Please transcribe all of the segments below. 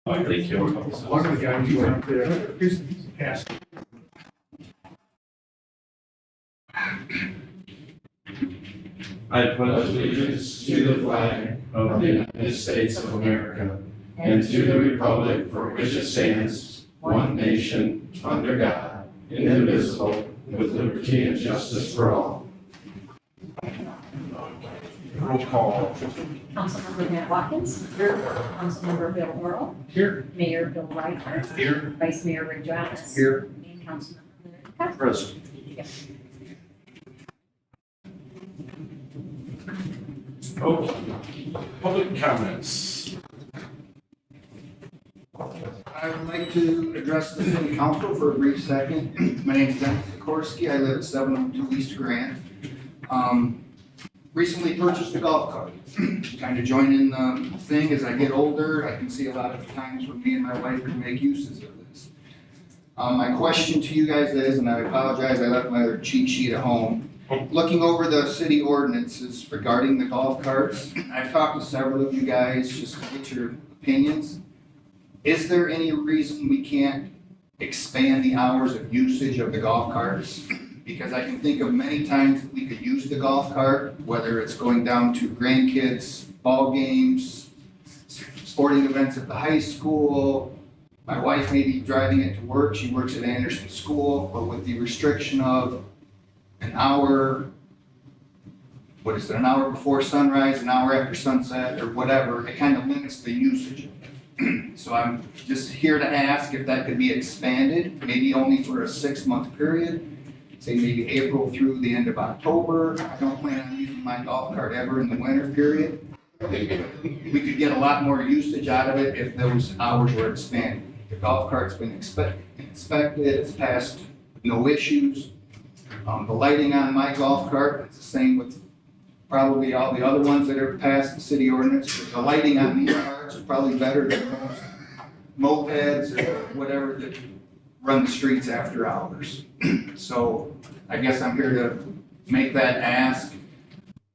Thank you. One of the guys who went up there, asked. I pledge allegiance to the flag of the United States of America and to the republic for which it stands, one nation, under God, indivisible, with liberty and justice for all. Roll call. Councilmember Matt Watkins. Here. Councilmember Bill Earl. Here. Mayor Bill Reichert. Here. Vice Mayor Rick Jonas. Here. And Councilmember Larry Kessler. Present. Yes. Okay. Public comments. I would like to address the city council for a brief second. My name is Dennis Sikorsky. I live at 702 East Grant. Recently purchased a golf cart. Kind of joining the thing as I get older. I can see a lot of times when me and my wife can make uses of this. My question to you guys is, and I apologize, I left my other cheat sheet at home. Looking over the city ordinances regarding the golf carts, I've talked to several of you guys just to get your opinions. Is there any reason we can't expand the hours of usage of the golf carts? Because I can think of many times that we could use the golf cart, whether it's going down to grandkids' ball games, sporting events at the high school. My wife may be driving it to work. She works at Anderson School, but with the restriction of an hour, an hour before sunrise, an hour after sunset, or whatever, it kind of limits the usage. So I'm just here to ask if that could be expanded, maybe only for a 6-month period, say maybe April through the end of October. I don't plan on using my golf cart ever in the winter period. We could get a lot more usage out of it if those hours were expanded. The golf cart's been inspected, it's passed no issues. The lighting on my golf cart, it's the same with probably all the other ones that are passed the city ordinance. The lighting on these carts is probably better than most mopeds or whatever that run the streets after hours. So I guess I'm here to make that ask.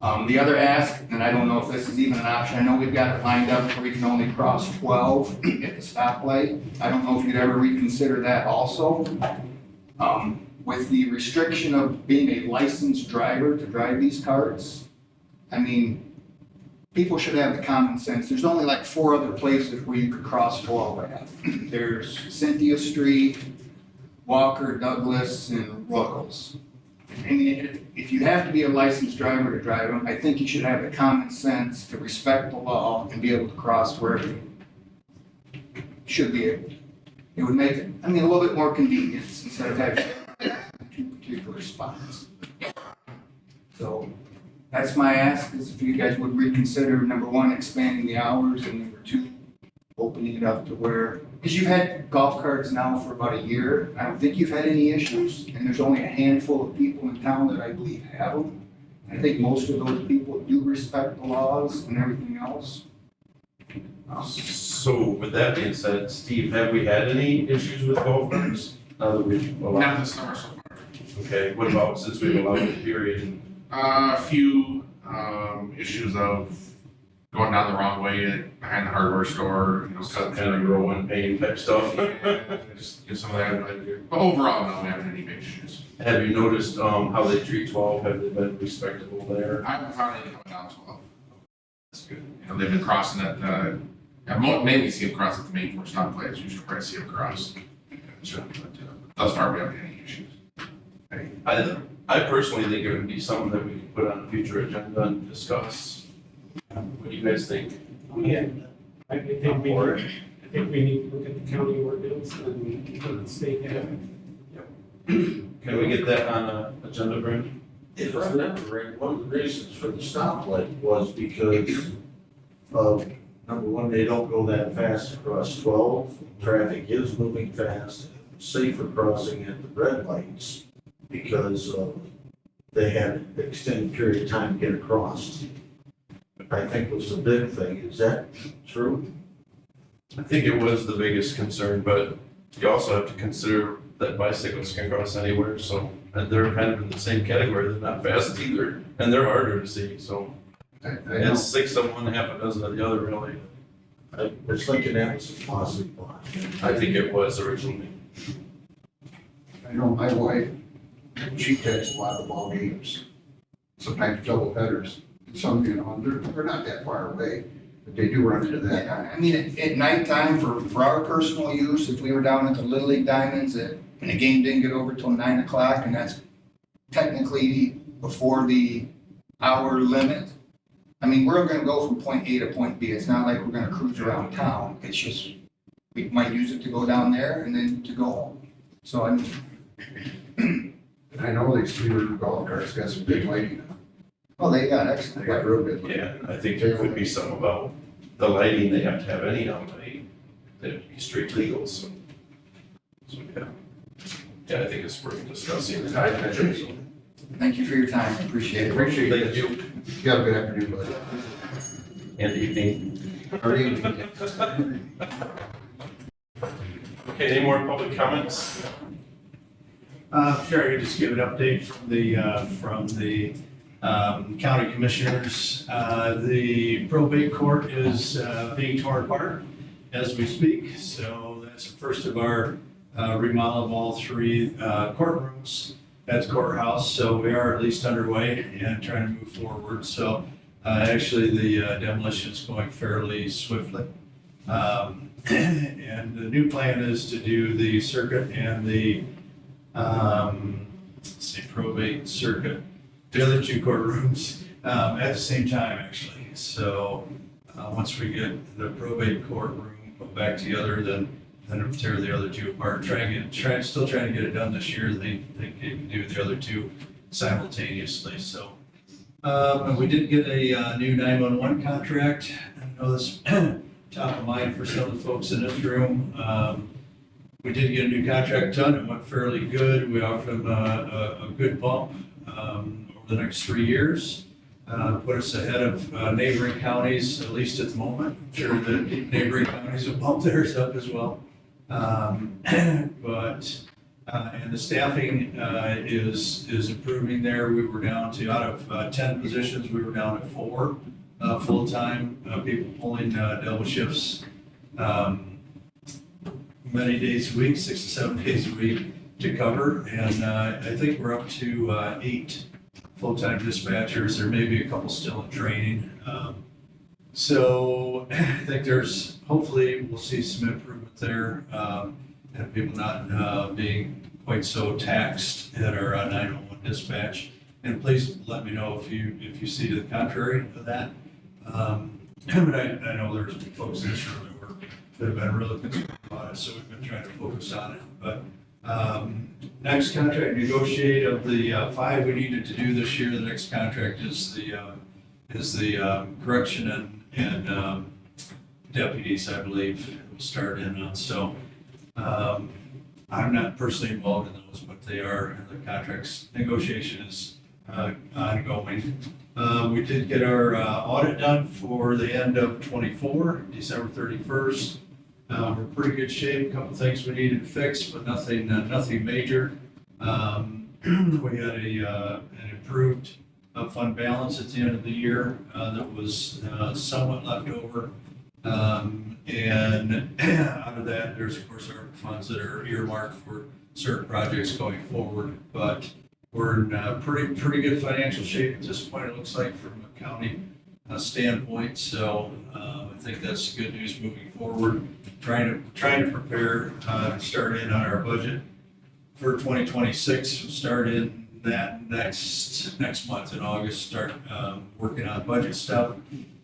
The other ask, and I don't know if this is even an option, I know we've got it lined up where we can only cross 12 at the stoplight. I don't know if you'd ever reconsider that also. With the restriction of being a licensed driver to drive these carts, I mean, people should have the common sense. There's only like 4 other places where you could cross 12 at. There's Cynthia Street, Walker, Douglas, and Ruggles. And if you have to be a licensed driver to drive them, I think you should have the common sense to respect the law and be able to cross wherever you should be able to. It would make it, a little bit more convenience instead of having 2 particular spots. So that's my ask, is if you guys would reconsider, number 1, expanding the hours, and number 2, opening it up to where, because you've had golf carts now for about a year. I don't think you've had any issues, and there's only a handful of people in town that I believe have them. I think most of those people do respect the laws and everything else. So with that being said, Steve, have we had any issues with golf carts? Now that we've allowed? Not this summer so far. Okay, what about since we've allowed it, period? A few issues of going down the wrong way behind the hardware store, Some kind of growing pain type stuff. Just get some of that. But overall, no, we haven't had any big issues. Have you noticed how they treat 12? Have they been respectable there? I haven't found any coming down 12. That's good. They've been crossing at I mainly see them cross at the main 4 stoplights, usually where I see them cross. But thus far, we haven't had any issues. I personally think it would be something that we could put on a future agenda and discuss. What do you guys think? Yeah, I think we need to look at the county ordinance and the state have. Can we get that on an agenda, Brandon? If I remember right, one of the reasons for the stoplight was because of, number 1, they don't go that fast across 12. Traffic is moving fast, safer crossing at the red lights because they had an extended period of time to get across. I think was the big thing. Is that true? I think it was the biggest concern, but you also have to consider that bicycles can cross anywhere, so, and they're kind of in the same category, they're not fast either, and they're harder to see, so. I know. It's 6 of one, half a dozen of the other, really. I was thinking that was a positive one. I think it was originally. I know my wife, she catches a lot of ball games, sometimes double headers. Some, they're not that far away, but they do run into that. I mean, at nighttime, for our personal use, if we were down at the Little League Diamonds, and the game didn't get over till 9 o'clock, and that's technically before the hour limit, I mean, we're gonna go from point A to point B. It's not like we're gonna cruise around town. It's just, we might use it to go down there and then to go home. So, I mean, And I know these newer golf carts got some good lighting. well, they got They excellent. got real good lighting. Yeah, I think there could be some about the lighting they have to have anyhow, they'd be street legal, so. So, yeah. Yeah, I think it's worth discussing. Thank you for your time. Appreciate it. Appreciate Thank it. you. You have a good afternoon, buddy. And evening. Or evening. Okay, any more public comments? Sure, I can just give an update from the county commissioners. The probate court is being torn apart as we speak, so that's the first of our remodel of all three courtrooms at the courthouse. So we are at least underway and trying to move forward. So actually, the demolition is going fairly swiftly. And the new plan is to do the circuit and the probate circuit, the other two courtrooms, at the same time, actually. So, once we get the probate courtroom back together, then tear the other two apart. Still trying to get it done this year. They can do the other two simultaneously, so. And we did get a new 911 contract. I know this top of mind for some of the folks in this room. We did get a new contract done. It went fairly good. We offered them a good bump over the next 3 years. Put us ahead of neighboring counties, at least at the moment. I'm sure the neighboring counties will bump theirs up as well. And the staffing is improving there. We were down to, out of 10 positions, we were down to 4 full-time people pulling double shifts. Many days a week, 6 to 7 days a week to cover, and I think we're up to 8 full-time dispatchers. There may be a couple still in training. So I think hopefully we'll see some improvement there, and people not being quite so taxed at our 911 dispatch. And please let me know if you see to the contrary of that. But I know there's folks in this room that have been really concerned about it, so we've been trying to focus on it. But next contract negotiate of the 5 we needed to do this year, the next contract is the correction and deputies, I believe, will start in on. So I'm not personally involved in those, but they are, and the contracts negotiation is ongoing. We did get our audit done for the end of '24, December 31st. We're in pretty good shape. A couple things we needed to fix, but nothing major. We had an improved fund balance at the end of the year that was somewhat left over. And out of that, there's of course our funds that are earmarked for certain projects going forward, but we're in pretty good financial shape at this point, it looks like, from a county standpoint. So I think that's good news moving forward. Trying to prepare to start in on our budget for 2026. We'll start in that next month in August. Start working on budget stuff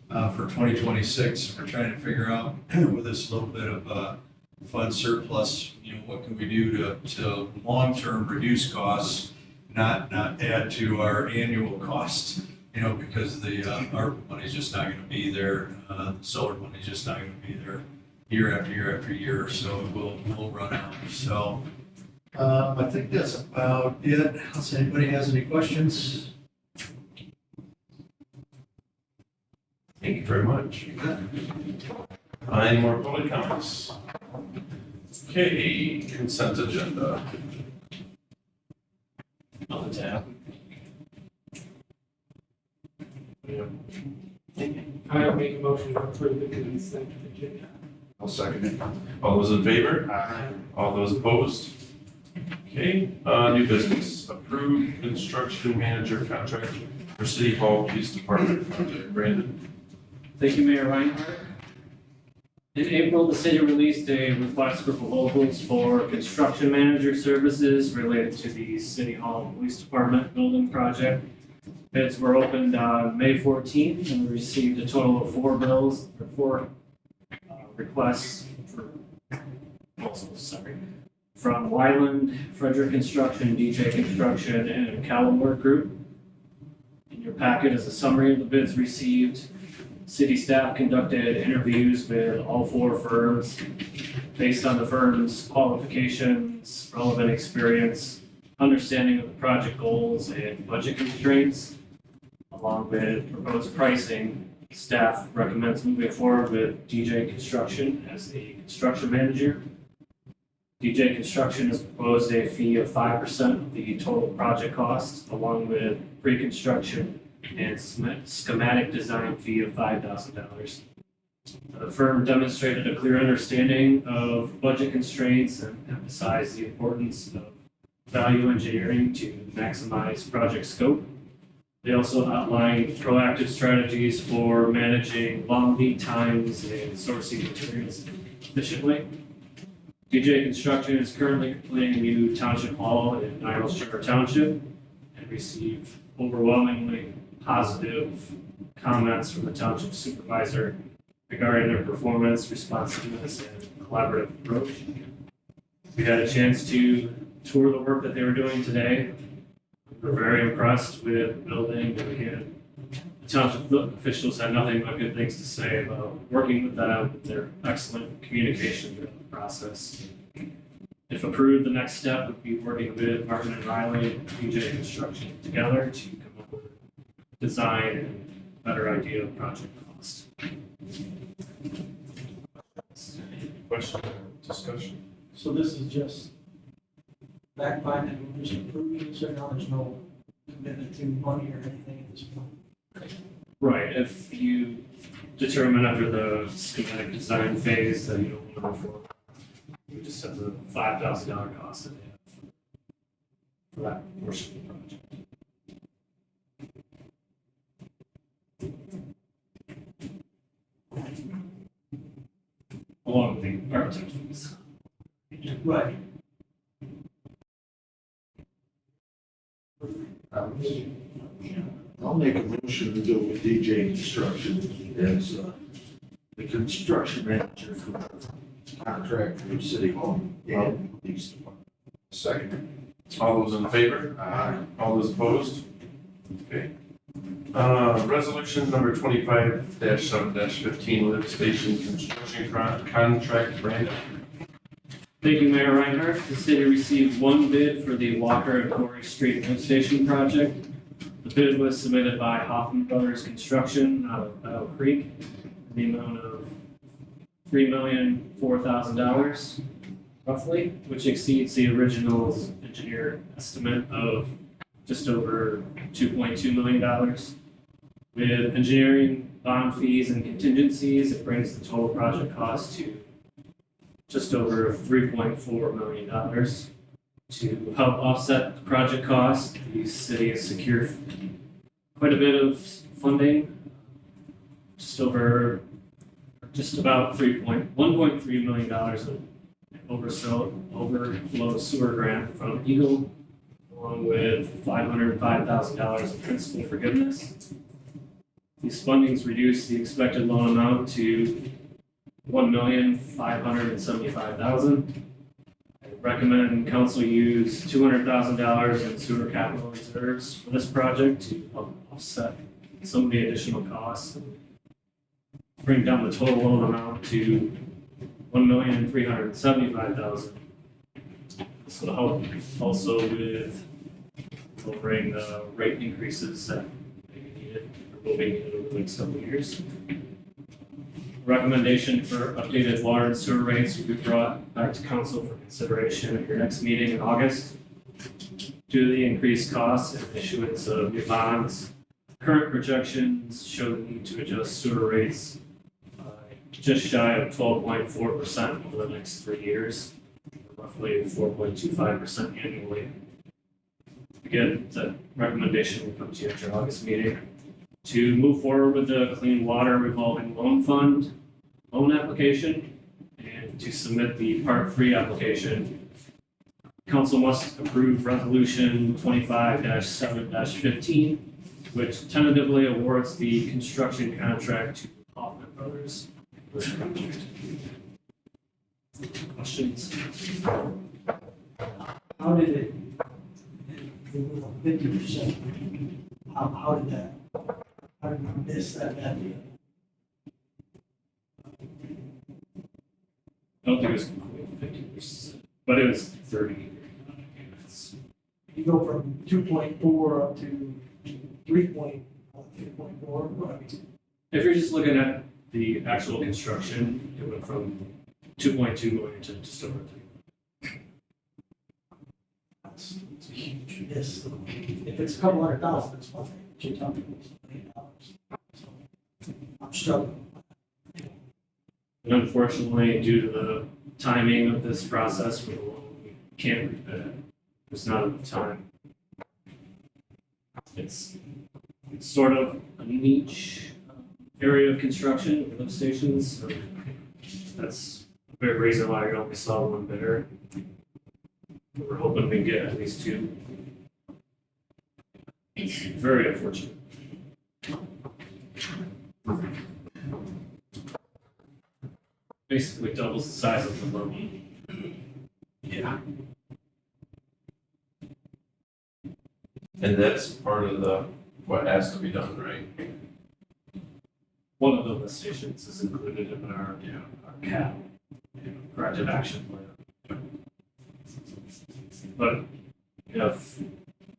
for 2026. We're trying to figure out with this little bit of fund surplus, what can we do to long-term reduce costs, not add to our annual costs, because the ARPA money is just not going to be there. The solar money is just not going to be there year after year after year, so it will run out. So I think that's about it. Unless anybody has any questions. Thank you very much. Any more public comments? Okay, consent agenda. On the tab. I make a motion to approve the consent agenda. I'll second it. All those in favor? All those opposed? Okay, new business, approved construction manager contract for City Hall Police Department project. Brandon? Thank you, Mayor Reinhardt. In April, the city released a request for proposals for construction manager services related to the City Hall Police Department building project. Bids were opened on May 14th and we received a total of four requests for proposals, from Wyland, Frederick Construction, DJ Construction, and Callum Work Group. In your packet is a summary of the bids received. City staff conducted interviews with all four firms based on the firm's qualifications, relevant experience, understanding of the project goals and budget constraints, along with proposed pricing. Staff recommends moving forward with DJ Construction as the construction manager. DJ Construction has proposed a fee of 5% of the total project cost, along with pre-construction and schematic design fee of $5,000. The firm demonstrated a clear understanding of budget constraints and emphasized the importance of value engineering to maximize project scope. They also outlined proactive strategies for managing long lead times and sourcing materials efficiently. DJ Construction is currently completing a new township hall in Niles Sugar Township and received overwhelmingly positive comments from the township supervisor regarding their performance, responsiveness, and collaborative approach. We had a chance to tour the work that they were doing today. We were very impressed with the building, and again, the township officials had nothing but good things to say about working with them, their excellent communication throughout the process. If approved, the next step would be working with Martin and Riley and DJ Construction together to come up with a design and better idea of project cost. Any question or discussion? So this is just fact finding, we're just approving this, or now there's no commitment to money or anything at this point? Right, if you determine after the schematic design phase that you don't want to move forward, you just have the $5,000 cost that they have for that portion of the project. Along with the architect fees. Right. I'll make a motion to go with DJ Construction as the construction manager for the contract for City Hall and Police Department. Second. All those in favor? All those opposed? Okay. Resolution number 25-7-15, lift station construction contract. Brandon? Thank you, Mayor Reinhardt. The city received one bid for the Walker and Corey Street lift station project. The bid was submitted by Hoffman Brothers Construction out of Battle Creek in the amount of $3,004,000 roughly, which exceeds the original engineer estimate of just over $2.2 million. With engineering, bond fees, and contingencies, it brings the total project cost to just over $3.4 million. To help offset the project cost, the city has secured quite a bit of funding, just about $1.3 million of overflow sewer grant from Eagle, along with $505,000 in principal forgiveness. These fundings reduce the expected loan amount to $1,575,000. I recommend council use $200,000 in sewer capital reserves for this project to help offset some of the additional costs and bring down the total loan amount to $1,375,000. This will help also with lowering the rate increases that may be needed or will be needed over the next couple of years. Recommendation for updated water and sewer rates will be brought back to council for consideration at your next meeting in August. Due to the increased costs and issuance of new bonds, Current projections show the need to adjust sewer rates by just shy of 12.4% over the next 3 years, roughly 4.25% annually. Again, the recommendation will come to you at your August meeting to move forward with the Clean Water Revolving Loan Fund loan application and to submit the Part 3 application. Council must approve Resolution 25-7-15, which tentatively awards the construction contract to Hoffman Brothers. for this project. Questions? How did it, 50%, how did that, how did you miss that deal? I don't think it was completely 50%, but it was 30 units. You go from 2.4 up to 3.4, If you're just looking at the actual construction, it went from 2.2 million to just over 3. It's a huge miss. If it's a couple $100,000, it's fine. You're talking $1 million. So, I'm struggling. And unfortunately, due to the timing of this process for the loan, we can't rebid it. There's not enough time. It's sort of a niche area of construction, lift stations. So that's a big reason why we only saw one bidder. We're hoping we can get at least 2. It's very unfortunate. Basically doubles the size of the loan. Yeah. And that's part of what has to be done, right? One of the lift stations is included in our CAP, corrective action plan. But you have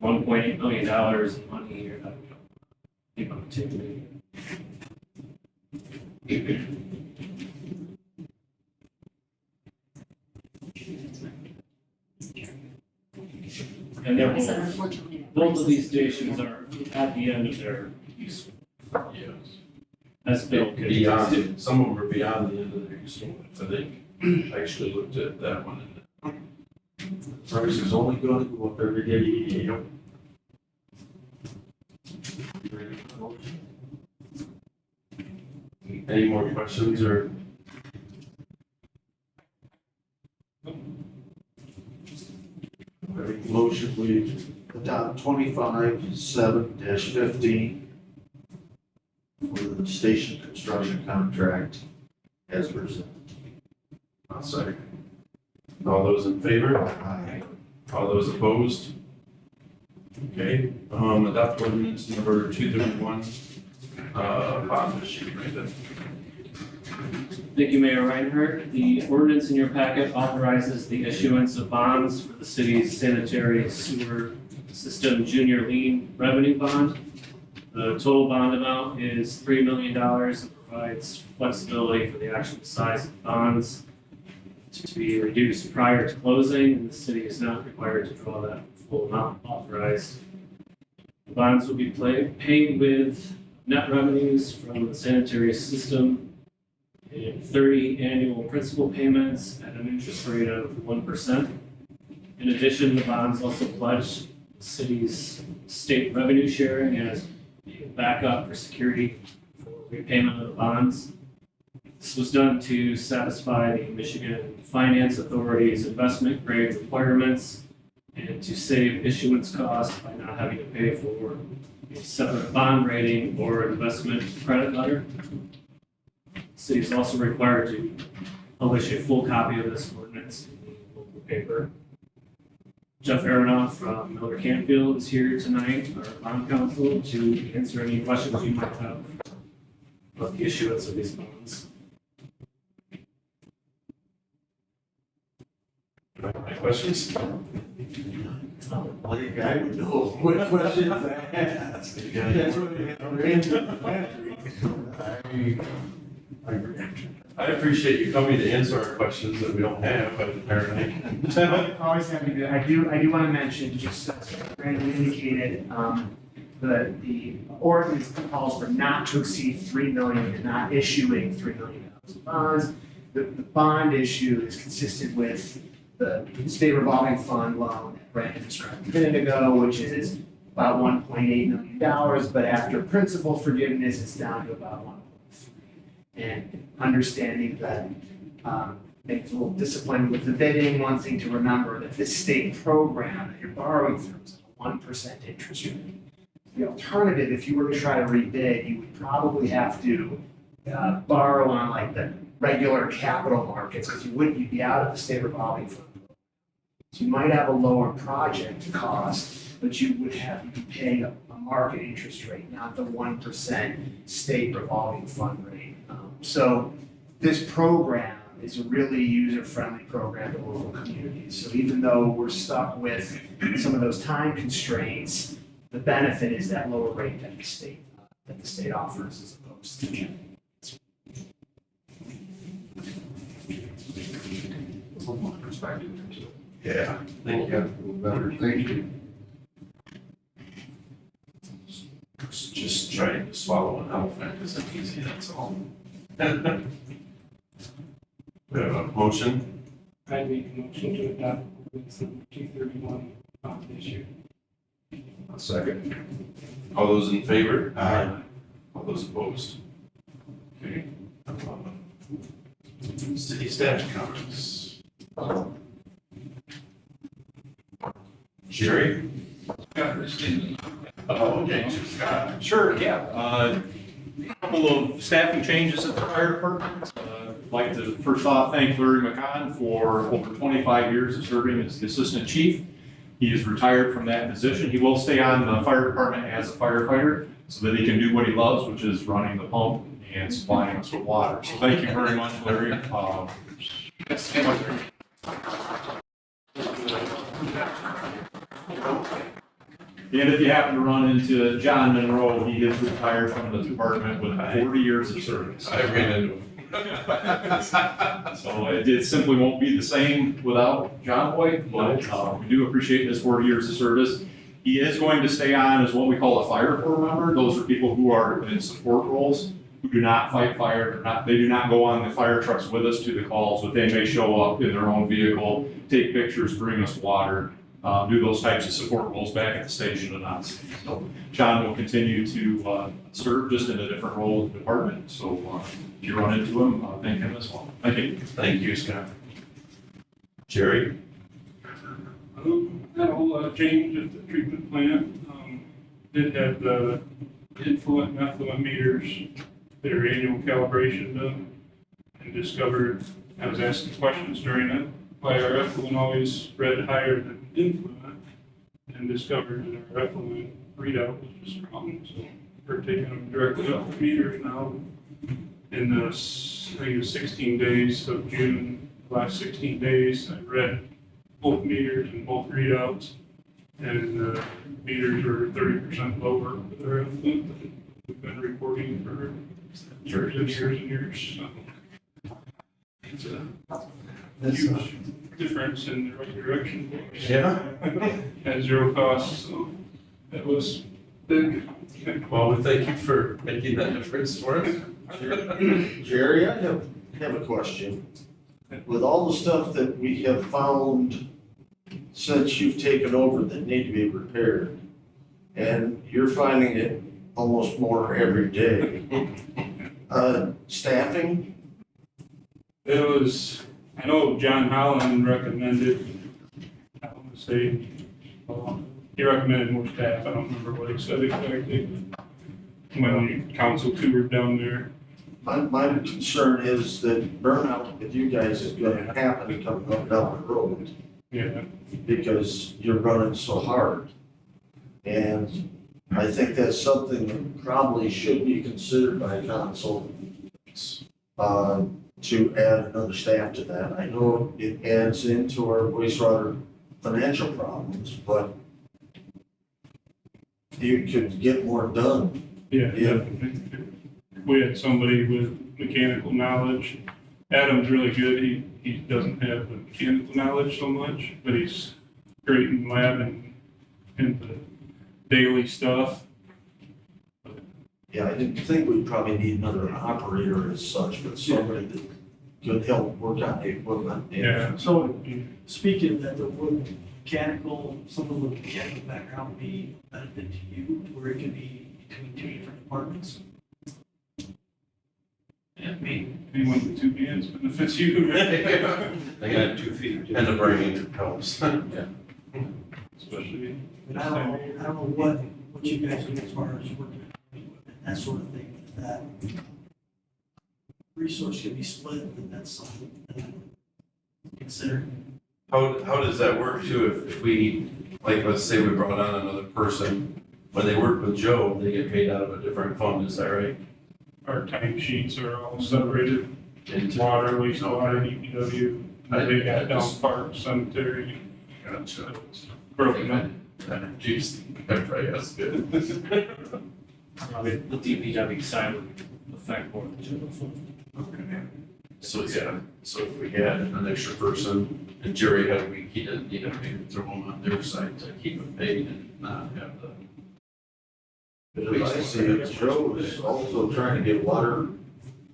$1.8 million in money here that we don't keep on taking. And they're I said both, unfortunately. both of these stations are at the end of their use. Yes. As Bill could. Beyond, some of them are beyond the end of their useful life, I think. I actually looked at that one. Price is only going to go up every day. Yep. Any more questions or? Motion, we adopt 25-7-15 for the station construction contract as presented. I'll second. All those in favor? Aye. All those opposed? Okay, adopt ordinance number 231, bond issue, right? Thank you, Mayor Reinhardt. The ordinance in your packet authorizes the issuance of bonds for the city's sanitary sewer system junior lien revenue bond. The total bond amount is $3 million and provides flexibility for the actual size of bonds to be reduced prior to closing, and the city is not required to draw that full amount authorized. The bonds will be paid with net revenues from the sanitary system and 30 annual principal payments at an interest rate of 1%. In addition, the bonds also pledge the city's state revenue sharing as a backup for security for repayment of the bonds. This was done to satisfy the Michigan Finance Authority's investment grade requirements and to save issuance costs by not having to pay for a separate bond rating or investment credit letter. The city is also required to publish a full copy of this ordinance in the local paper. Jeff Aronoff from Miller Canfield is here tonight, our bond counsel, to answer any questions you might have about the issuance of these bonds. Any questions? Only a guy would know what questions to ask. That's what I appreciate you coming to answer our questions that we don't have, but apparently. Always happy to. I do want to mention, just as Brandon indicated, the ordinance calls for not to exceed 3 million and not issuing $3 million of bonds. The bond issue is consistent with the state revolving fund loan that Brandon described a minute ago, which is about $1.8 million, but after principal forgiveness, it's down to about 1.3. And understanding that it's a little disciplined with the bidding, one thing to remember that this state program that you're borrowing through is a 1% interest rate. The alternative, if you were to try to rebid, you would probably have to borrow on like the regular capital markets, because you'd be out of the state revolving fund. So you might have a lower project cost, but you would have to be paying a market interest rate, not the 1% state revolving fund rate. So this program is a really user-friendly program to local communities. So even though we're stuck with some of those time constraints, the benefit is that lower rate that the state offers as opposed to. Yeah, thank you. A little better, thank you. Just trying to swallow an elephant isn't easy, that's all. We have a motion, I make a motion to adopt ordinance number 231 this year. a second. All those in favor? Aye. All those opposed? Okay. City staff comments. Jerry? Oh, okay, Scott. Sure, yeah. A couple of staffing changes at the fire department. I'd like to first off thank Larry McCon for over 25 years of serving as the assistant chief. He is retired from that position. He will stay on the fire department as a firefighter so that he can do what he loves, which is running the pump and supplying us with water. So thank you very much, Larry. And if you happen to run into John Monroe, he is retired from the department with 40 years of service. I ran into him. So it simply won't be the same without John Boyd, but we do appreciate his 40 years of service. He is going to stay on as what we call a fire corps member. Those are people who are in support roles, who do not fight fire, they do not go on the fire trucks with us to the calls, but they may show up in their own vehicle, take pictures, bring us water, do those types of support roles back at the station and on. So John will continue to serve just in a different role in the department. So if you run into him, thank him as well. Thank you. Thank you, Scott. Jerry? Had a whole lot of change at the treatment plant. Did have the influent and effluent meters, their annual calibration done, and discovered, I was asking questions during it, why our effluent always read higher than influent, and discovered that our effluent readout was just wrong. So we're taking them directly off the meters now. In the, I think it was 16 days of June, the last 16 days, I read both meters and both readouts, and the meters were 30% lower with their effluent than we've been reporting for years and years and years. So it's a huge difference in the right direction for us. Yeah. At zero cost, so that was big. Well, we thank you for making that difference for us. Jerry, I have a question. With all the stuff that we have found since you've taken over that need to be repaired, and you're finding it almost more every day, staffing? It was, I know John Holland recommended, I want to say, he recommended more staff. I don't remember what he said exactly. When the council toured down there. My concern is that burnout with you guys is gonna happen coming up down the road. Yeah. Because you're running so hard. And I think that's something that probably should be considered by council, to add another staff to that. I know it adds into our wastewater financial problems, but you could get more done. Yeah, Yeah. definitely. We had somebody with mechanical knowledge. Adam's really good. He doesn't have the mechanical knowledge so much, but he's great in lab and in the daily stuff. Yeah, I didn't think we'd probably need another operator as such, but somebody that could help work on the equipment. and- Yeah. So speaking of that, the wood mechanical, someone with a mechanical background would be a benefit to you, where it could be between two different departments. I mean, Anyone with two hands benefits you, right? They got 2 feet. And the brain helps. Especially. but I don't know what you guys do as far as working on equipment, that sort of thing, if that resource could be split, then that's something that I would consider. How does that work too, if we, like, let's say we brought on another person, when they work with Joe, they get paid out of a different fund, is that right? Our time sheets are all separated, Into- water, wastewater, DPW, they got down just- park, cemetery, Gotcha. so it's broken up. Jeez, that's good. The DPW side would affect more than general fund. Okay. So, yeah, so if we had an extra person, and Jerry had a week, he didn't need to maybe throw him on their side to keep him paid and not have the. But as I see it, Joe is also trying to get water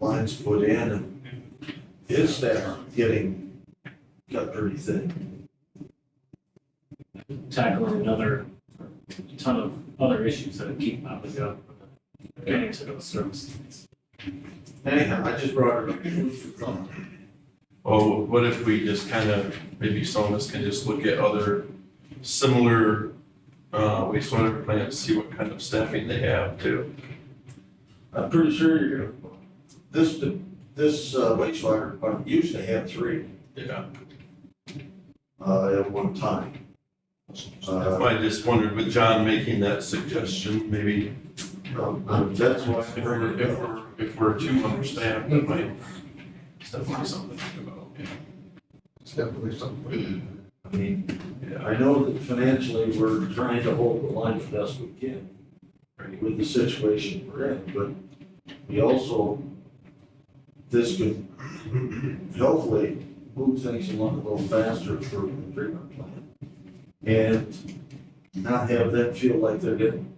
lines put in, and his staff getting cut pretty thin. Tackling another ton of other issues that keep popping up, getting to those services. Anyhow, I just brought it up. Oh, what if we just kind of, maybe some of us can just look at other similar wastewater plants, see what kind of staffing they have too. I'm pretty sure this wastewater department used to have 3 Yeah. at one time. I just wondered with John making that suggestion, maybe That's why. if we're too understaffed, that might, it's definitely something to think about. Yeah. It's definitely something. I mean, Yeah. I know that financially, we're trying to hold the line the best we can with the situation we're in, but we also, this could hopefully move things along a little faster for the treatment plant. And not have them feel like they're getting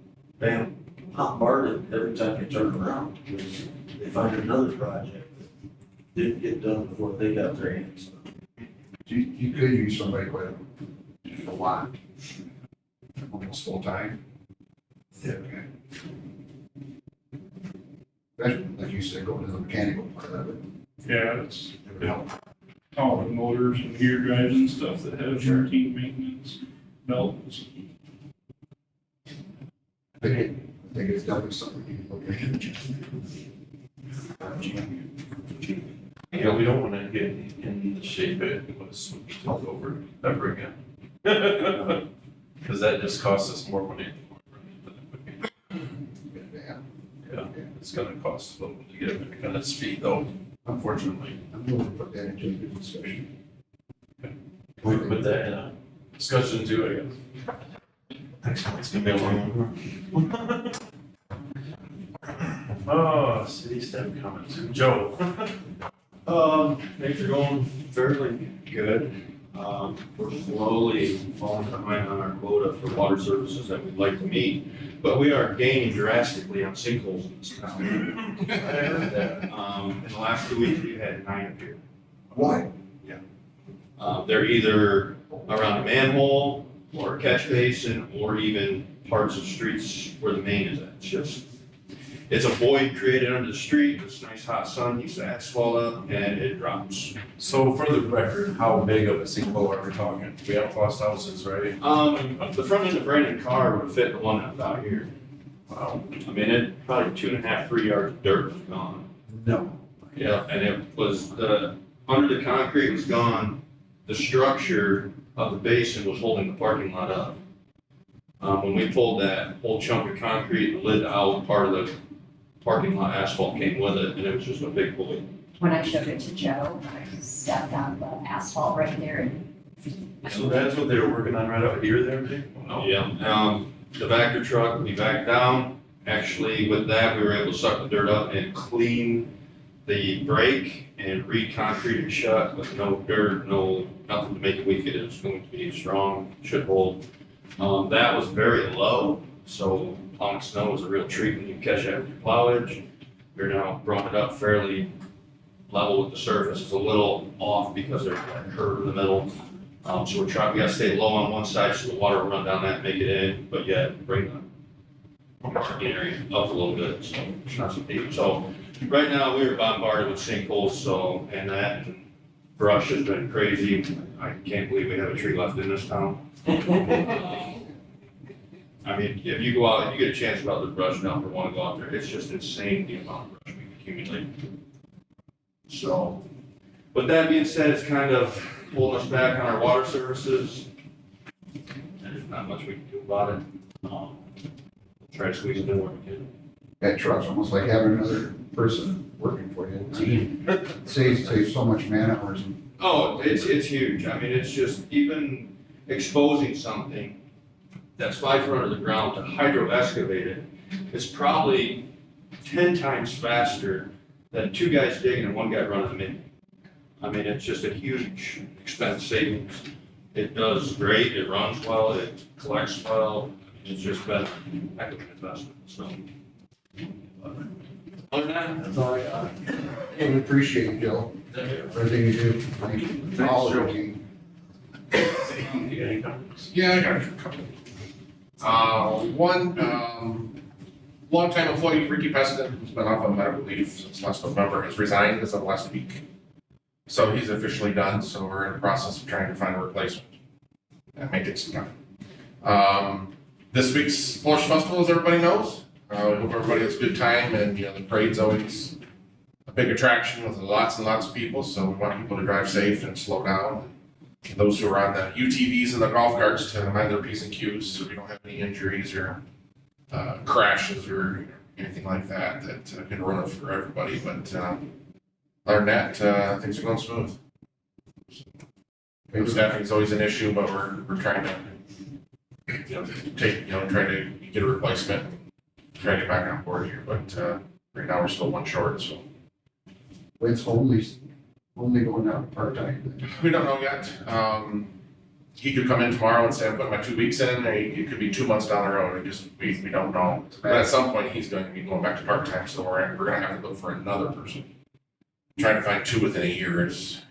bombarded every time they turn around, because they find another project that didn't get done before they got their hands on it. You could use somebody with a lot, almost full time. Yeah. Especially, like you said, going to the mechanical part of it. Yeah, it's It would help. all the motors and gear drives and stuff that have routine maintenance, belts. I think it's definitely something you can look at. Yeah, we don't want to get in the shape it was when we took over ever again. Because that just costs us more money. Yeah. Yeah, it's gonna cost a little to get it back on its feet though, unfortunately. I'm willing to put that into a good discussion. We put that in a discussion too, I guess. Next month's gonna be a long one. Oh, city staff comments. Joe. Things are going fairly good. We're slowly falling behind on our quota for water services that we'd like to meet, but we are gaining drastically on sinkholes in this town. I heard that. In the last 2 weeks, we've had 9 appear. Why? They're either around a manhole or a catch basin or even parts of streets where the main is at. It's a void created under the street, this nice hot sun heats the asphalt up and it drops. So for the record, how big of a sinkhole are we talking? We have lost houses, right? The front end of Brandon car would fit the one that's out here. Wow. I mean, it probably 2.5, 3 yards of dirt was gone. No. Yeah, and it was under the concrete was gone, the structure of the basin was holding the parking lot up. When we pulled that whole chunk of concrete, the lid out, part of the parking lot asphalt came with it, and it was just a big void. When I showed it to Joe, I stepped on the asphalt right there and. So that's what they were working on right out here there, Dave? Wow. Yeah, the Vector truck, we backed down. Actually, with that, we were able to suck the dirt up and clean the break and re-concrete it shut with no dirt, nothing to make it weak. It is going to be strong, should hold. That was very low, so plowing snow is a real treat when you catch it with your plowage. We're now brought it up fairly level with the surface. It's a little off because there's that curve in the middle. So we gotta stay low on one side so the water will run down that, make it in, but yet bring the parking area up a little bit, so it's not so deep. So right now, we are bombarded with sinkholes, so, and that brush has been crazy. I can't believe we have a tree left in this town. I mean, if you go out, if you get a chance to go out to the brush dump or wanna go out there, it's just insane the amount of brush we accumulate. So, with that being said, it's kind of holding us back on our water services. And there's not much we can do about it. Try to squeeze it in where we can. That truck's almost like having another person working for you. Team. Saves so much man hours. Oh, it's huge. I mean, it's just even exposing something that's 5 foot under the ground to hydro excavate it is probably 10 times faster than 2 guys digging and 1 guy running the mini. I mean, it's just a huge expense savings. It does great, it runs well, it collects well. It's just been a heck of an investment, so. Other than that, that's all I got. We appreciate you, Joe, for everything you do. Thank you. All of your team. You got any comments? Yeah, I got a couple. Longtime employee Ricky Peston, who's been off on medical leave since last November, has resigned as of last week. So he's officially done, so we're in the process of trying to find a replacement. And make it some time. This week's Polish Festival, as everybody knows. We hope everybody has a good time, and the parade's always a big attraction with lots and lots of people, so we want people to drive safe and slow down. And those who are on the UTVs and the golf carts to mind their P's and Q's so we don't have any injuries or crashes or anything like that can ruin it for everybody. But other than that, things are going smooth. Staffing is always an issue, but we're trying to try to get a replacement, try to get back on board here, but right now we're still 1 short, so. It's only going down to part-time. We don't know yet. He could come in tomorrow and say, I'm putting my 2 weeks in, or it could be 2 months down the road, we don't know. But at some point, he's going to be going back to part-time, so we're gonna have to look for another person. Trying to find 2 within a year is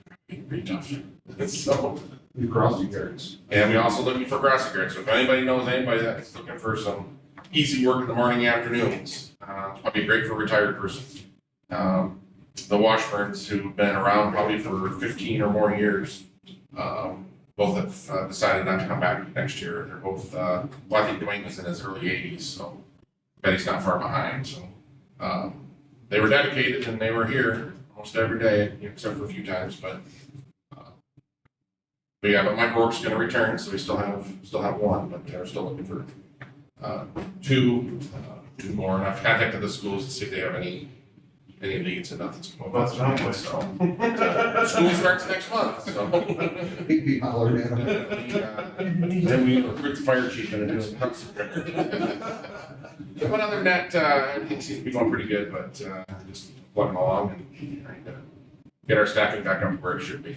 pretty tough, so. New crossing guards. And we're also looking for crossing guards, so if anybody knows anybody that's looking for some easy work in the morning, afternoons, it's probably great for a retired person. The Washburns, who've been around probably for 15 or more years, both have decided not to come back next year. They're both, I think Dwayne was in his early 80s, so Betty's not far behind, so. They were dedicated and they were here almost every day, except for a few times, but Mike Rourke's gonna return, so we still have 1, but they're still looking for 2 more. And I've contacted the schools to see if they have any leads, and nothing's come about. So school starts next month, so. He'd be hollering at them. Then we recruit the fire chief and do some. But other than that, everything seems to be going pretty good, but just plugging along and trying to get our staffing back up where it should be.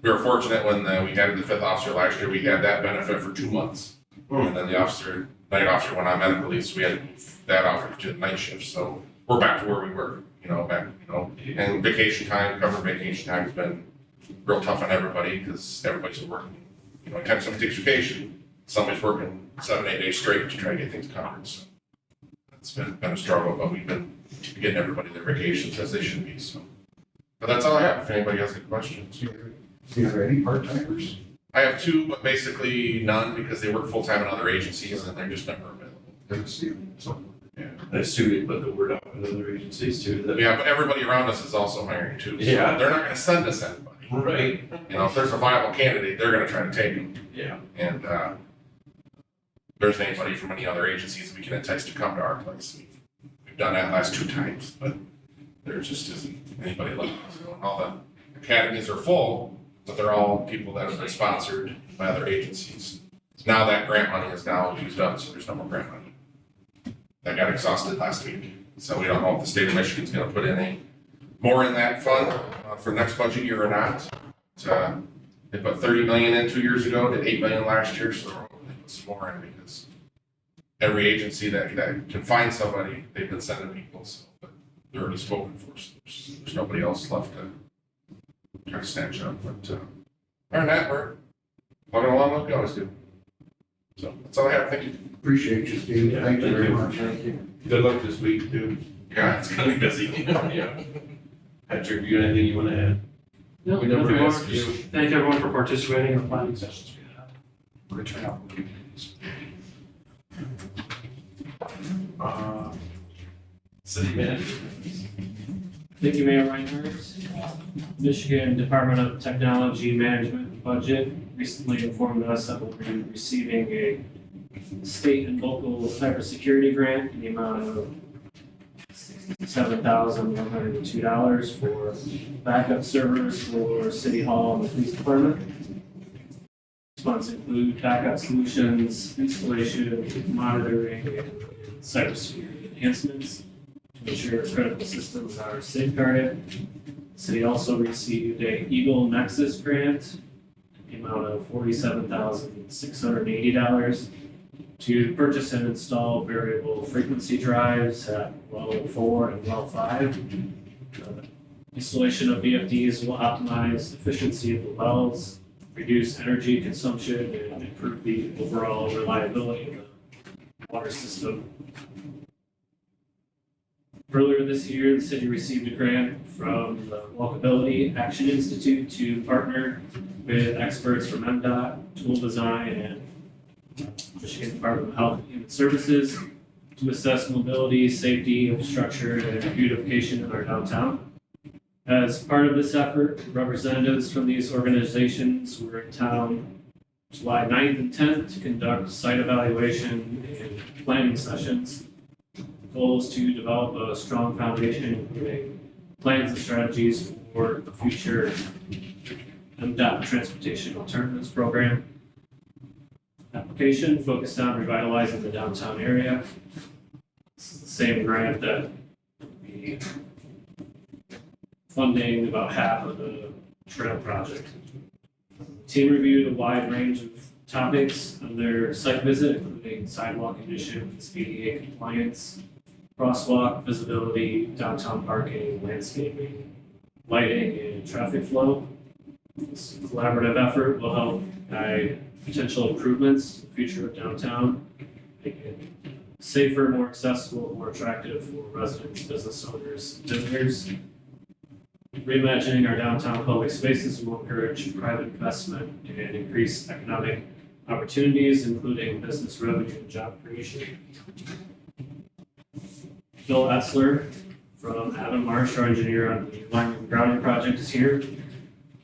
We were fortunate when we added the 5th officer last year, we had that benefit for 2 months. And then the night officer went on medical leave, so we had to move that officer to the night shift, so we're back to where we were, and vacation time, covered vacation time has been real tough on everybody, because everybody's working, anytime somebody takes vacation, somebody's working 7, 8 days straight to try to get things covered, so. It's been a struggle, but we've been getting everybody their vacations as they should be, so. But that's all I have, if anybody has any questions. Do you have any part-timers? I have 2, but basically none, because they work full-time in other agencies, and they're just never available. Didn't see them, so. Yeah. I assume you put the word out with other agencies too. Yeah, but everybody around us is also hiring too. So Yeah. they're not gonna send us anybody. Right. If there's a viable candidate, they're gonna try to take them. Yeah. And, if there's anybody from any other agencies we can entice to come to our place. We've done that last 2 times, but there just isn't anybody left. So all the academies are full, but they're all people that have been sponsored by other agencies. Now that grant money is now used up, so there's no more grant money. That got exhausted last week, so we don't know if the state of Michigan's gonna put any more in that fund for next budget year or not. They put 30 million in 2 years ago, did 8 million last year, so they put some more in because every agency that can find somebody, they've been sending people, so, but they're already spoken for, so there's nobody else left to try to snatch up, but, other than that, we're plugging along like we always do. So, that's all I have, thank you. Appreciate you, Steve. Thank you very much. Good luck this week, too. Yeah, it's gonna be busy. Yeah. Patrick, you got anything you wanna add? No, We never nothing more. asked you. Just thank everyone for participating in the planning sessions we had. Good turnout. City manager. Thank you, Mayor Reinhardt. Michigan Department of Technology Management and Budget recently informed us that we'll be receiving a state and local cybersecurity grant in the amount of $7,102 for backup servers for City Hall and the Police Department. Funds include backup solutions, installation, monitoring, and cybersecurity enhancements to ensure critical systems are safeguarded. The city also received a Eagle Nexus grant, in the amount of $47,680 to purchase and install variable frequency drives at well 4 and well 5. Installation of VFDs will optimize efficiency of the wells, reduce energy consumption, and improve the overall reliability of the water system. Earlier this year, the city received a grant from the Walkability Action Institute to partner with experts from MDOT, Tool Design, and Michigan Department of Health and Human Services to assess mobility, safety, infrastructure, and beautification in our downtown. As part of this effort, representatives from these organizations were in town July 9th and 10th to conduct site evaluation and planning sessions. The goal is to develop a strong foundation, including plans and strategies for the future MDOT Transportation Alternatives Program. Application focused on revitalizing the downtown area. This is the same grant that we funding about half of the trail project. The team reviewed a wide range of topics on their site visit, including sidewalk conditions, ADA compliance, crosswalk visibility, downtown parking, landscaping, lighting, and traffic flow. This collaborative effort will help guide potential improvements to the future of downtown, make it safer, more accessible, more attractive for residents, business owners, visitors. Reimagining our downtown public spaces will encourage private investment and increase economic opportunities, including business revenue and job creation. Bill Etzler from Adam Marsh, our engineer on the Lyman Grouting project, is here.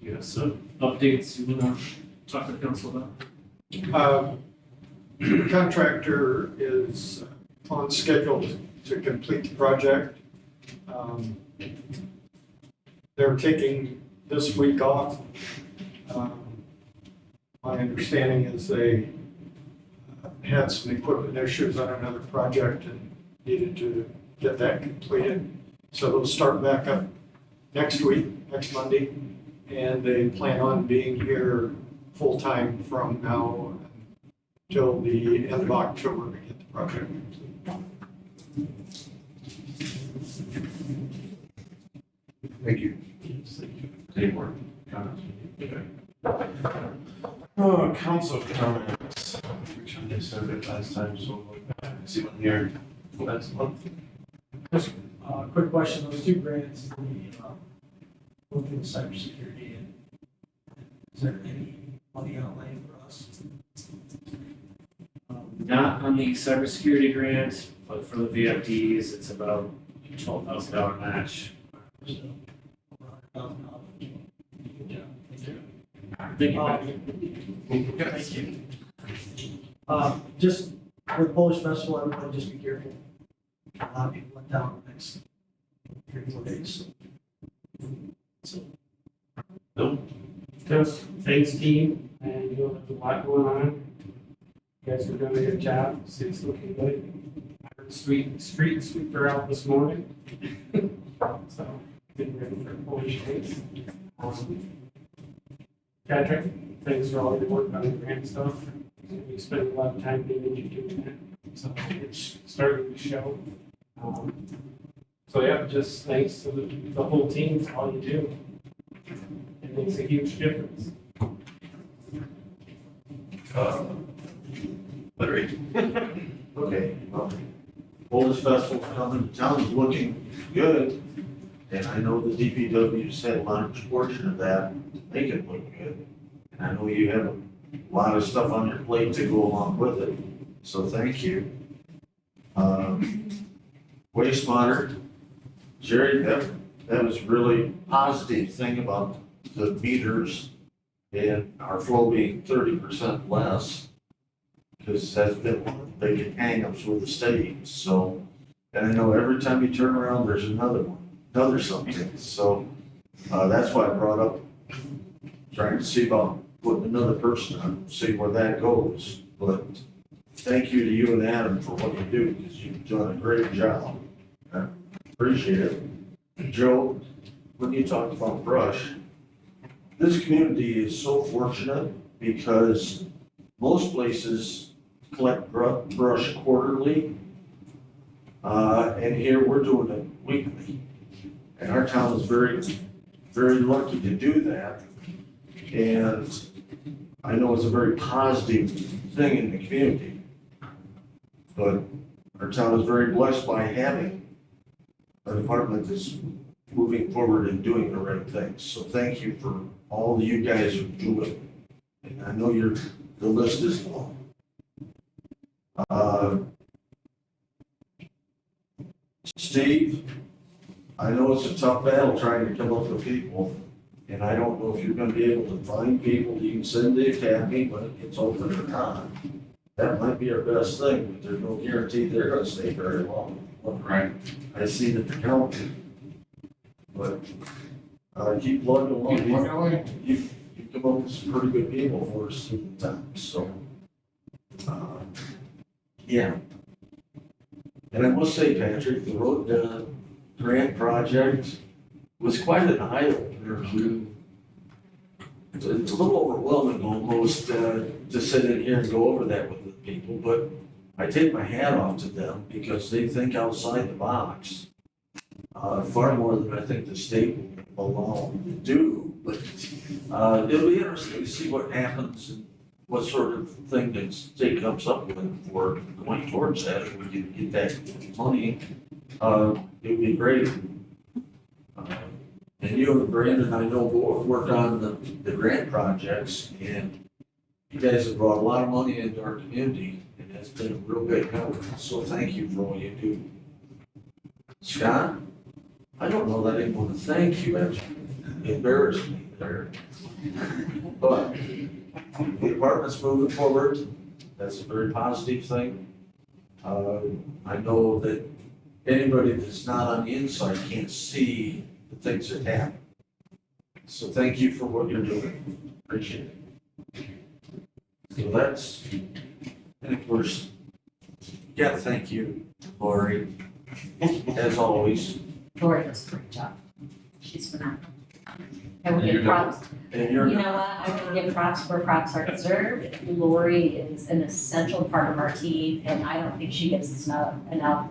You have some updates you want to talk to the council about? The contractor is on schedule to complete the project. They're taking this week off. My understanding is they had some equipment issues on another project and needed to get that completed. So they'll start back up next week, next Monday, and they plan on being here full-time from now till the end of October to get the project complete. Thank you. Any more comments? Oh, council comments, which I said it last time, so I see one here last month. Just quick question, those two grants, the looking at cybersecurity, and is there any money outlay for us? Not on the cybersecurity grant, but for the VFDs, it's about $12,000 match. Thank you, Patrick. Thank you. Just for the Polish Festival, everybody just be careful. A lot of people went down the next 3-4 days. So. Nope. Just thanks team, and you know, there's a lot going on. You guys are doing a good job, city's looking good. I heard street sweeper out this morning. So, getting ready for Polish days. Patrick, thanks for all your work on the grant stuff. We spent a lot of time getting you doing that. which started the show. So yeah, just thanks to the whole team for all you do. It makes a huge difference. Larry. Okay, well, Oldest Festival's coming, the town's looking good, and I know the DPW's had a large portion of that to make it look good. And I know you have a lot of stuff on your plate to go along with it, so thank you. Wastewater, Jerry, that was really positive thing about the meters and our flow being 30% less. Because that's been one of the big hangups with the state, so, and I know every time you turn around, there's another something, so, that's why I brought up trying to see about putting another person on, see where that goes, but thank you to you and Adam for what you do, because you've done a great job. I appreciate it. Joe, when you talked about brush, this community is so fortunate because most places collect brush quarterly. And here we're doing it weekly. And our town is very, very lucky to do that. And I know it's a very positive thing in the community. But our town is very blessed by having a department that's moving forward and doing the right things. So thank you for all you guys are doing. And I know the list is long. Steve, I know it's a tough battle trying to come up with people, and I don't know if you're gonna be able to find people you can send to the academy when it gets open or not. That might be our best thing, but there's no guarantee they're gonna stay very long. Right. I see that they're counting. But, keep plugging along. Keep plugging away. You've come up with some pretty good people for us through the time, so. Yeah. And I must say, Patrick, the road grant project was quite an eye-opener. It's a little overwhelming almost to sit in here and go over that with the people, but I take my hat off to them because they think outside the box. Far more than I think the state will allow them to do, but it'll be interesting to see what happens and what sort of thing the state comes up with for going towards that. If we can get that money, it would be great. And you and Brandon, I know, both worked on the grant projects, and you guys have brought a lot of money into our community, and that's been a real big help. So thank you for all you do. Scott, I don't know that I want to thank you, it embarrassed me there. But the department's moving forward, that's a very positive thing. I know that anybody that's not on the inside can't see the things that happen. So thank you for what you're doing, appreciate it. So that's, and of course, gotta thank you, Lori, as always. Lori does a great job. She's phenomenal. And we give props. And You you're, know what? I would give props where props are deserved. Lori is an essential part of our team, and I don't think she gets enough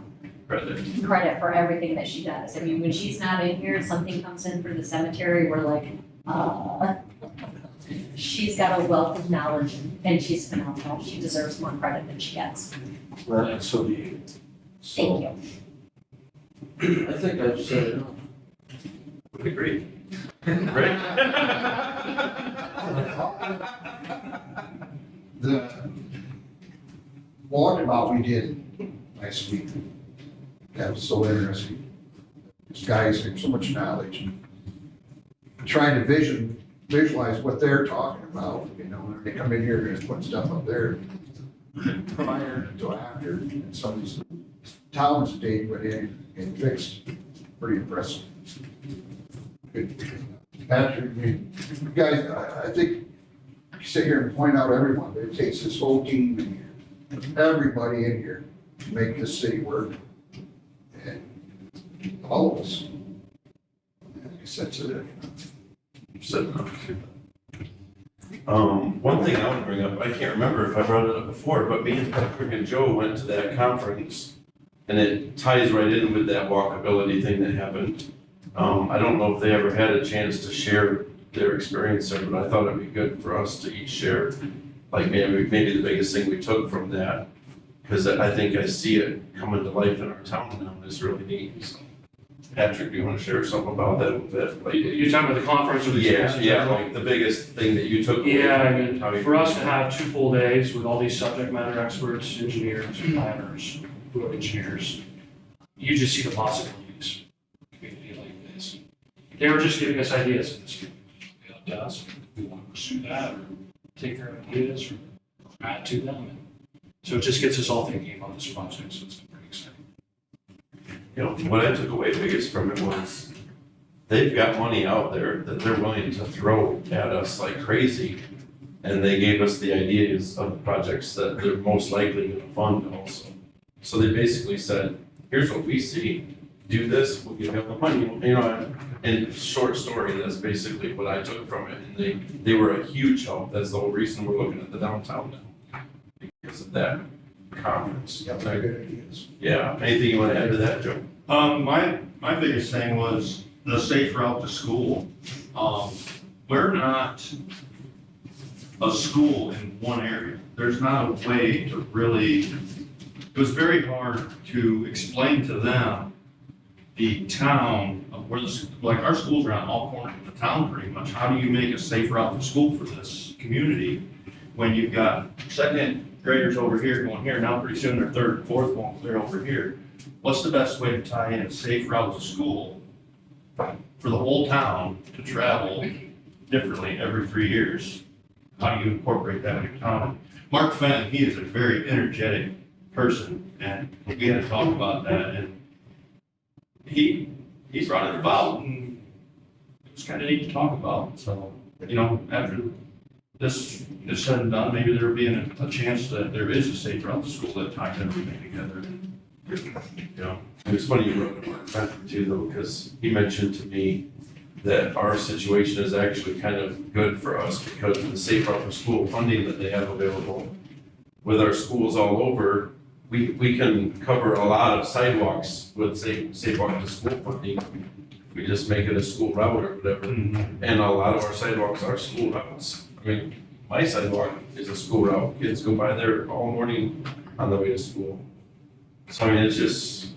credit for everything that she does. I mean, when she's not in here, something comes in for the cemetery, we're like, she's got a wealth of knowledge, and she's phenomenal. She deserves more credit than she gets. well, and so do you. So, Thank you. I think I've said enough. Would agree. The walkabout we did last week, that was so interesting. These guys have so much knowledge. Trying to visualize what they're talking about, you know, when they come in here and put stuff up there prior to after, and some of these towns they went in and fixed, pretty impressive. Good. Patrick, you guys, I think you sit here and point out everyone, but it takes this whole team in here, everybody in here to make this city work. And all of us. I guess that's it. Said enough. One thing I want to bring up, I can't remember if I brought it up before, but me and Patrick and Joe went to that conference, and it ties right in with that walkability thing that happened. I don't know if they ever had a chance to share their experience there, but I thought it'd be good for us to each share, like maybe the biggest thing we took from that, because I think I see it coming to life in our town now, and it's really neat. So, Patrick, do you want to share something about that a little bit? Like, You're talking about the conference or the experience in yeah, general? like the biggest thing that you took away. Yeah, I from it, mean, how you for us to feel. have 2 full days with all these subject matter experts, engineers, planners, road engineers, you just see the possibilities of a community like this. They were just giving us ideas in this community. They looked at us, we want to pursue that or take their ideas or add to them. And so it just gets us all thinking about this project, so it's pretty exciting. You know, what I took away biggest from it was they've got money out there that they're willing to throw at us like crazy. And they gave us the ideas of the projects that they're most likely gonna fund also. So they basically said, here's what we see, do this, we'll give you all the money, you know, in short story, that's basically what I took from it. And they were a huge help, that's the whole reason we're looking at the downtown now, because of that conference. Yep, very good ideas. Yeah, anything you wanna add to that, Joe? My biggest thing was the safe route to school. We're not a school in one area. There's not a way to really, it was very hard to explain to them the town of where like our schools are on all corners of the town pretty much. How do you make a safe route to school for this community when you've got second graders over here going here, now pretty soon they're third and fourth going clear over here. What's the best way to tie in a safe route to school for the whole town to travel differently every 3 years? How do you incorporate that in your town? Mark Fenton, he is a very energetic person, and we had to talk about that, and he brought it about, and it was kind of neat to talk about. So, you know, after this is said and done, maybe there'll be a chance that there is a safe route to school that ties everything together. Yeah, it was funny you brought up Mark Fenton too, though, because he mentioned to me that our situation is actually kind of good for us because of the Safe Route to School funding that they have available. With our schools all over, we can cover a lot of sidewalks with Safe Route to School funding. We just make it a school route or whatever, and a lot of our sidewalks are school routes. I mean, my sidewalk is a school route. Kids go by there all morning on the way to school. So I mean, it's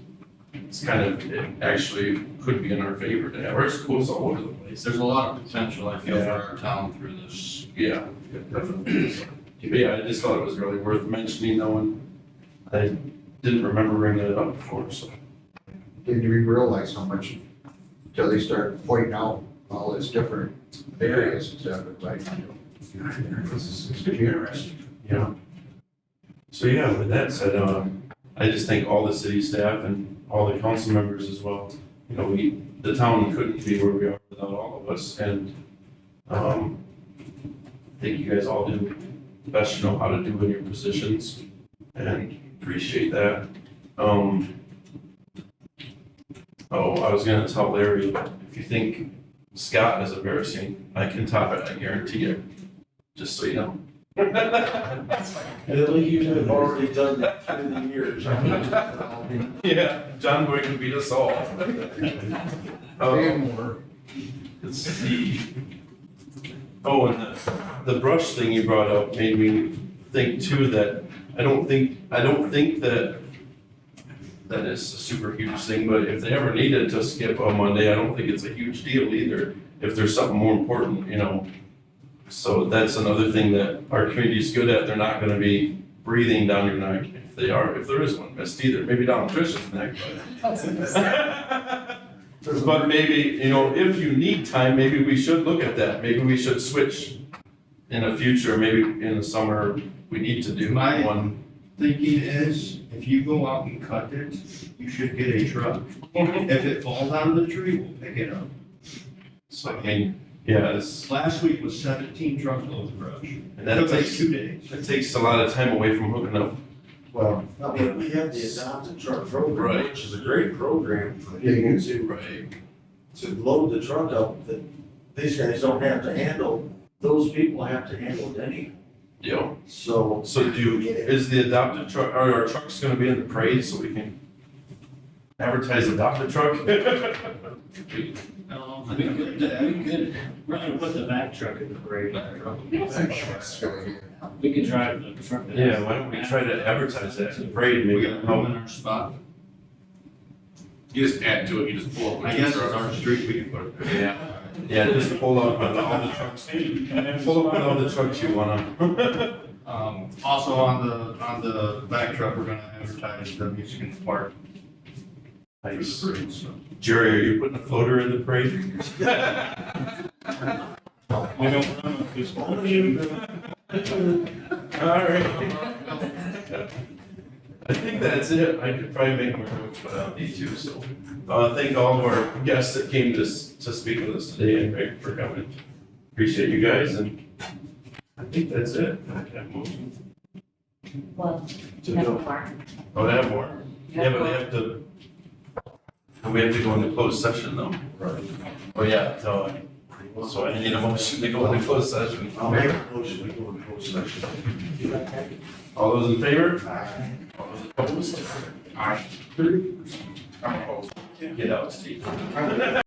kind of, it actually could be in our favor to have our schools all over the place. There's a lot of potential, I feel, for our town through this. Yeah, definitely. But yeah, I just thought it was really worth mentioning though, and I didn't remember bringing it up before, so. Didn't even realize how much until they start pointing out all this different areas and stuff, it's like, this is gonna be interesting. Yeah. So yeah, with that said, I just thank all the city staff and all the council members as well. You know, the town couldn't be where we are without all of us, and I think you guys all do the best you know how to do in your positions, and appreciate that. I was gonna tell Larry, if you think Scott is embarrassing, I can top it, I guarantee it, just so you know. I think you have already done that through the years. Yeah, John Boy can beat us all. And more. Let's see. Oh, and the brush thing you brought up made me think too that I don't think that is a super huge thing, but if they ever needed to skip a Monday, I don't think it's a huge deal either, if there's something more important, you know. So that's another thing that our community's good at. They're not gonna be breathing down your neck if there is one missed either. Maybe down Trish's neck, but. But maybe, you know, if you need time, maybe we should look at that. Maybe we should switch in the future, maybe in the summer, we need to do one. Thinking is, if you go out and cut it, you should get a truck. If it falls out of the tree, we'll pick it up. So, I mean, yeah, Last week was 17 truckloads of brush. and that Took us takes, 2 days. it takes a lot of time away from hooking up. Well, I mean, we have the adopted truck program, Right. which is a great program for people Right. to load the truck up that these guys don't have to handle those people have to handle it anyway. Yeah. So, So is the adopted truck, are our trucks gonna be in the parade so we can advertise adopted truck? We're gonna put the back truck in the parade. We have some That's really good. We can drive the front. Yeah, why don't we try to advertise that in the parade, We maybe got help. room in our spot. You just add to it, you just pull up. with I your guess it's truck. our street, we can put it there. Yeah, yeah, just pull up on all the trucks, pull up on all the trucks you wanna. Also on the back truck, we're gonna advertise the music in the park. Nice. Jerry, are you putting a floater in the parade? They don't run up this morning. All right. I think that's it. I could probably make more jokes, but I don't need to, so. Thank all of our guests that came to speak with us today and Greg for coming. Appreciate you guys, and I think that's it. Well, do you have more? Oh, they have more? Yeah, but they have to, we have to go into closed session though. Right. Oh, yeah, so I need a motion to go into closed session. I'll make a motion, we go in closed session. All those in favor? All those opposed? Aye. I'm opposed. Get out, Steve.